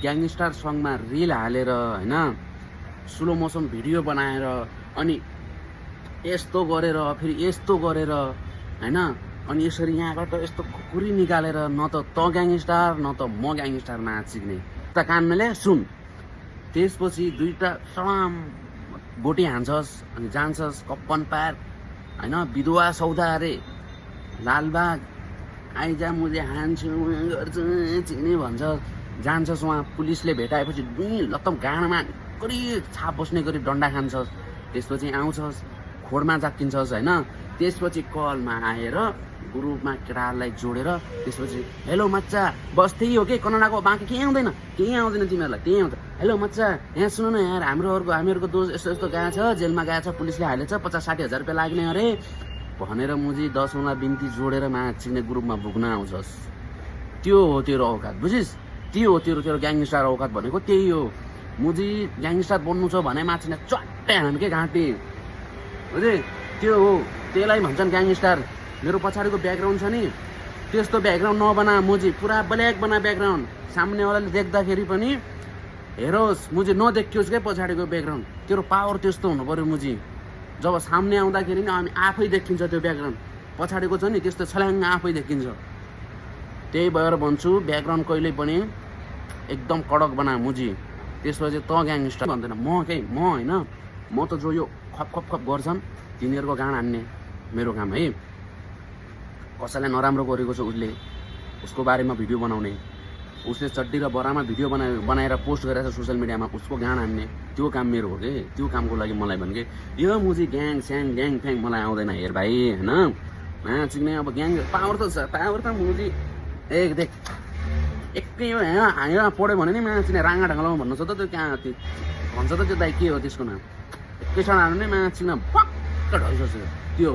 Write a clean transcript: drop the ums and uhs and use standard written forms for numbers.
Gangster सङमा reel हालेर हैन slow motion video बनाएर अनि यस्तो गरेर फेरि यस्तो गरेर हैन अनि यसरी यहाँबाट यस्तो खुकुरी निकालेर न त ग्याङस्टर न त म ग्याङस्टर नाचिक्ने त कानले सुन। त्यसपछि दुईटा सलाम गोटी हान्छस् अनि जान्छस् कप्पन पार्क हैन विधवा सौदा अरे लालबाग आइजा मुझे हान्छु गर्छु चिने भन्छ। जान्छस् वहाँ पुलिसले भेटाएपछि लत्तम गाँडमा करी छाप बस्ने गरी डन्डा खान्छस्। त्यसपछि आउँछस् खोडमा जाक्किन्छस् हैन। त्यसपछि कलमा आएर ग्रुपमा केटाहरूलाई जोडेर त्यसपछि हेलो मच्चा बस त्यही हो कि कन्नडाको बाँकी केही आउँदैन तिमीहरूलाई त्यही आउँछ। हेलो मच्चा यहाँ सुन न यार हामीहरूको दोष यस्तो यस्तो गएको छ जेलमा गएको छ पुलिसले हालेछ 50-60 हजार रुपियाँ लाग्ने अरे भनेर मुजी 10 औँला बिन्ती जोडेर नाचिने ग्रुपमा भुक्न आउँछस्। त्यो हो तेरो औकात बुझिस्। त्यो हो तेरो ग्याङस्टर औकात भनेको त्यही हो। मुजी ग्याङस्टर बन्नु छ भने माछिने चट्टै हान्के घाँटी बुझे। त्यो हो त्यसलाई भन्छन् ग्याङस्टर। मेरो पछाडिको ब्याकग्राउन्ड छ नि त्यस्तो ब्याकग्राउन्ड नबना मुजी पुरा ब्ल्याक बना ब्याकग्राउन्ड सामनेवालाले देख्दाखेरि पनि हेरोस् मुजी नदेखियोस् के पछाडिको ब्याकग्राउन्ड। तेरो पावर त्यस्तो हुनु पर्यो मुजी। जब सामने आउँदाखेरि नि हामी आफै देखिन्छ त्यो ब्याकग्राउन्ड पछाडिको छ नि त्यस्तो छल्याङ्ग आफै देखिन्छ। त्यही भएर भन्छु ब्याकग्राउन्ड कहिले पनि एकदम कडक बना मुजी। त्यसपछि त ग्याङस्टर भन्दैन म होइन म त जो यो खप खप खप गर्छन् तिनीहरूको गाँड हान्ने मेरो काम है। कसैलाई नराम्रो गरेको छ उसको बारेमा भिडियो बनाउने उसले चड्डी र बरामा भिडियो बनाएर पोस्ट गरेर सोसियल मिडियामा उसको गाँड हान्ने त्यो काम मेरो हो कि। त्यो कामको लागि मलाई भन्के यो मुजी ग्याङ फ्याङ मलाई आउँदैन हेर भाइ हैन। नाचिक्ने अब ग्याङ पावर त छ पावर त मुजी देख एकै हो यहाँ पढ्यो भने नि मान्छे राँगा ढङ्गलामा भन्नु छ त त्यो कहाँ भन्छ त त्यो दाइ के हो त्यसको नाम एकैछिन हाल्नु नै मान्छे पक्क ढल्छ त्यो